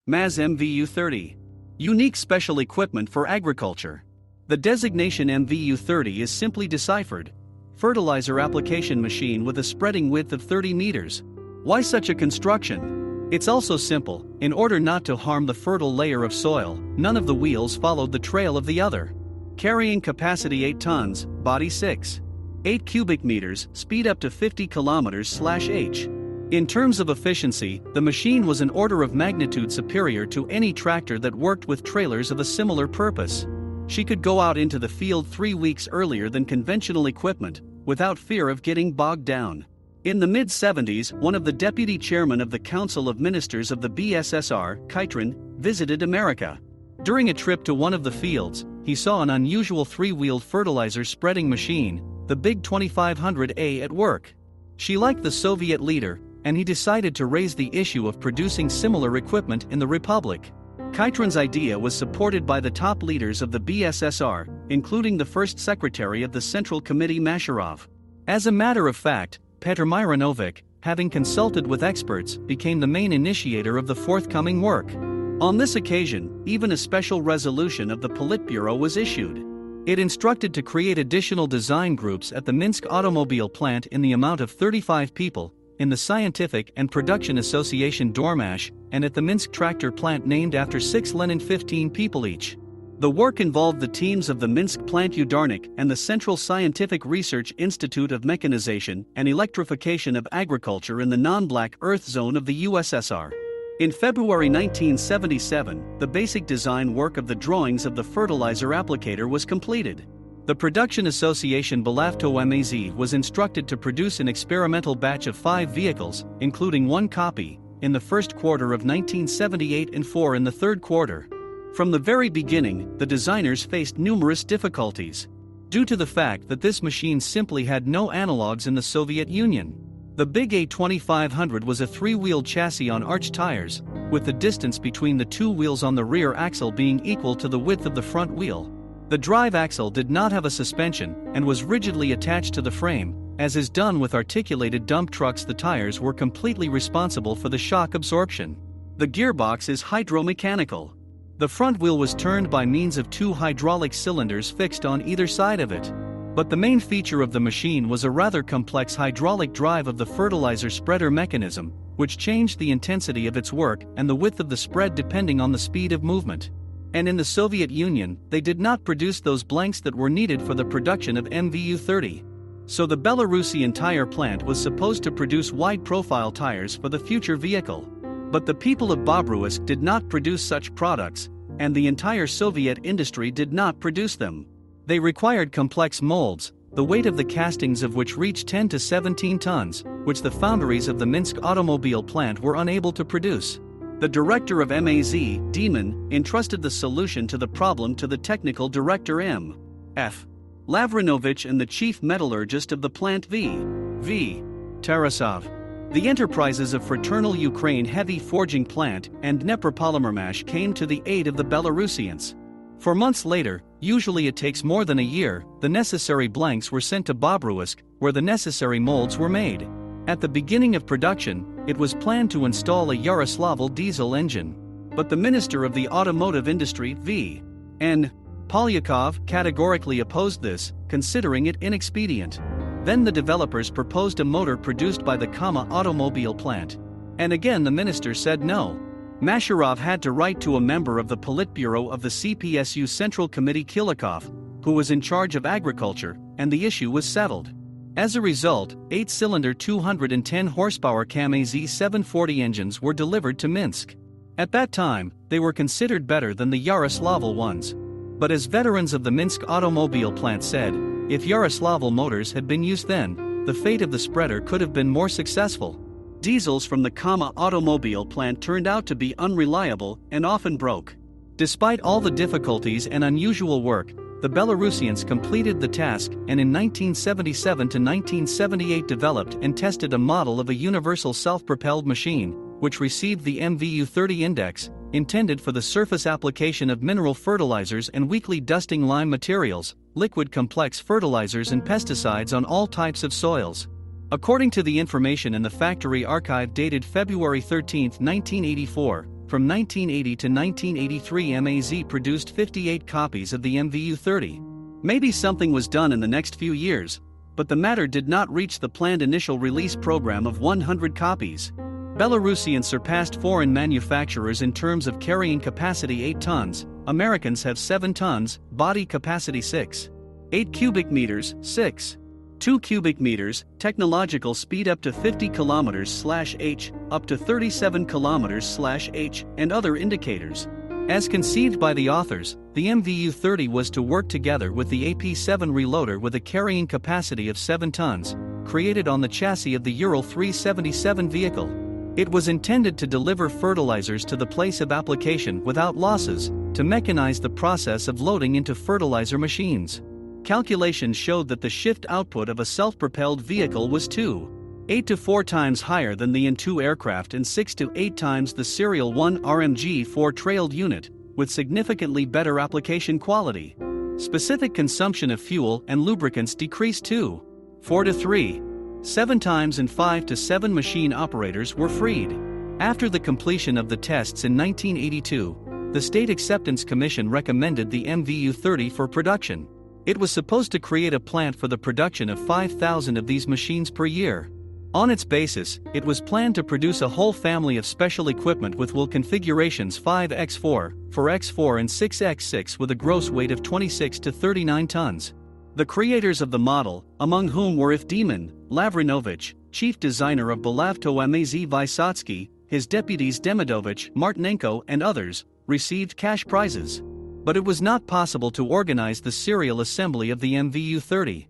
Maz Mvu 30. Unique Special Equipment for Agriculture. The designation Mvu 30 is simply deciphered. Fertilizer application machine with a spreading width of 30 meters. Why such a construction? It's also simple. In order not to harm the fertile layer of soil, none of the wheels followed the trail of the other. Carrying capacity 8 tons, body 6.8 cubic meters, speed up to 50 km/h. In terms of efficiency, the machine was an order of magnitude superior to any tractor that worked with trailers of a similar purpose. She could go out into the field 3 weeks earlier than conventional equipment, without fear of getting bogged down. In the mid-70s, one of the deputy chairmen of the Council of Ministers of the BSSR, Kaitrin, visited America. During a trip to one of the fields, he saw an unusual 3-wheeled fertilizer spreading machine, the Big 2500A, at work. She liked the Soviet leader, and he decided to raise the issue of producing similar equipment in the Republic. Kaitrin's idea was supported by the top leaders of the BSSR, including the first secretary of the Central Committee Masharov. As a matter of fact, Petr Myranovic, having consulted with experts, became the main initiator of the forthcoming work. On this occasion, even a special resolution of the Politburo was issued. It instructed to create additional design groups at the Minsk automobile plant in the amount of 35 people, in the Scientific and Production Association Dormash, and at the Minsk tractor plant named after 6 Lenin 15 people each. The work involved the teams of the Minsk plant Udarnik and the Central Scientific Research Institute of Mechanization and Electrification of Agriculture in the non-black earth zone of the USSR. In February 1977, the basic design work of the drawings of the fertilizer applicator was completed. The Production Association Belavto Maz was instructed to produce an experimental batch of 5 vehicles, including 1 copy, in the first quarter of 1978 and 4 in the third quarter. From the very beginning, the designers faced numerous difficulties. Due to the fact that this machine simply had no analogs in the Soviet Union. The Big A2500 was a 3-wheeled chassis on arch tires, with the distance between the 2 wheels on the rear axle being equal to the width of the front wheel. The drive axle did not have a suspension and was rigidly attached to the frame. As is done with articulated dump trucks, the tires were completely responsible for the shock absorption. The gearbox is hydromechanical. The front wheel was turned by means of 2 hydraulic cylinders fixed on either side of it. But the main feature of the machine was a rather complex hydraulic drive of the fertilizer spreader mechanism, which changed the intensity of its work and the width of the spread depending on the speed of movement. And in the Soviet Union, they did not produce those blanks that were needed for the production of Mvu 30. So the Belarusian tire plant was supposed to produce wide-profile tires for the future vehicle. But the people of Bobruisk did not produce such products, and the entire Soviet industry did not produce them. They required complex molds, the weight of the castings of which reached 10 to 17 tons, which the foundries of the Minsk automobile plant were unable to produce. The director of Maz, Demon, entrusted the solution to the problem to the technical director M.F. Lavrinovich and the chief metallurgist of the plant V. Tarasov. The enterprises of Fraternal Ukraine Heavy Forging Plant and Dnepropolymmermash came to the aid of the Belarusians. For months later, usually it takes more than a year, the necessary blanks were sent to Bobruisk, where the necessary molds were made. At the beginning of production, it was planned to install a Yaroslavl diesel engine. But the Minister of the Automotive Industry, V.N. Polyakov, categorically opposed this, considering it inexpedient. Then the developers proposed a motor produced by the Kama automobile plant. And again the minister said no. Masharov had to write to a member of the Politburo of the CPSU Central Committee Kilikov, who was in charge of agriculture, and the issue was settled. As a result, 8-cylinder 210 horsepower Kamaz 740 engines were delivered to Minsk. At that time, they were considered better than the Yaroslavl ones. But as veterans of the Minsk automobile plant said, if Yaroslavl motors had been used then, the fate of the spreader could have been more successful. Diesels from the Kama automobile plant turned out to be unreliable and often broke. Despite all the difficulties and unusual work, the Belarusians completed the task and in 1977 to 1978 developed and tested a model of a universal self-propelled machine, which received the Mvu 30 index, intended for the surface application of mineral fertilizers and weekly dusting lime materials, liquid complex fertilizers and pesticides on all types of soils. According to the information in the factory archive dated February 13, 1984, From 1980 to 1983, Maz produced 58 copies of the Mvu-30. Maybe something was done in the next few years, but the matter did not reach the planned initial release program of 100 copies. Belarusians surpassed foreign manufacturers in terms of carrying capacity 8 tons, Americans have 7 tons, body capacity 6. 8 cubic meters, 6. 2 cubic meters, technological speed up to 50 km/h, up to 37 km/h, and other indicators. As conceived by the authors, the Mvu-30 was to work together with the AP-7 reloader with a carrying capacity of 7 tons, created on the chassis of the Ural 377 vehicle. It was intended to deliver fertilizers to the place of application without losses, to mechanize the process of loading into fertilizer machines. Calculations showed that the shift output of a self-propelled vehicle was 2.8 to 4 times higher than the N2 aircraft and 6 to 8 times the Serial 1 RMG-4 trailed unit, with significantly better application quality. Specific consumption of fuel and lubricants decreased to 4 to 3.7 times, and 5 to 7 machine operators were freed. After the completion of the tests in 1982, the State Acceptance Commission recommended the Mvu-30 for production. It was supposed to create a plant for the production of 5,000 of these machines per year. On its basis, it was planned to produce a whole family of special equipment with wheel configurations 5x4, 4x4 and 6x6 with a gross weight of 26 to 39 tons. The creators of the model, among whom were Ifdemon Lavrinovich, chief designer of Belavto Maz Vysotsky, his deputies Demidovich, Martinenko and others, received cash prizes. But it was not possible to organize the serial assembly of the Mvu-30.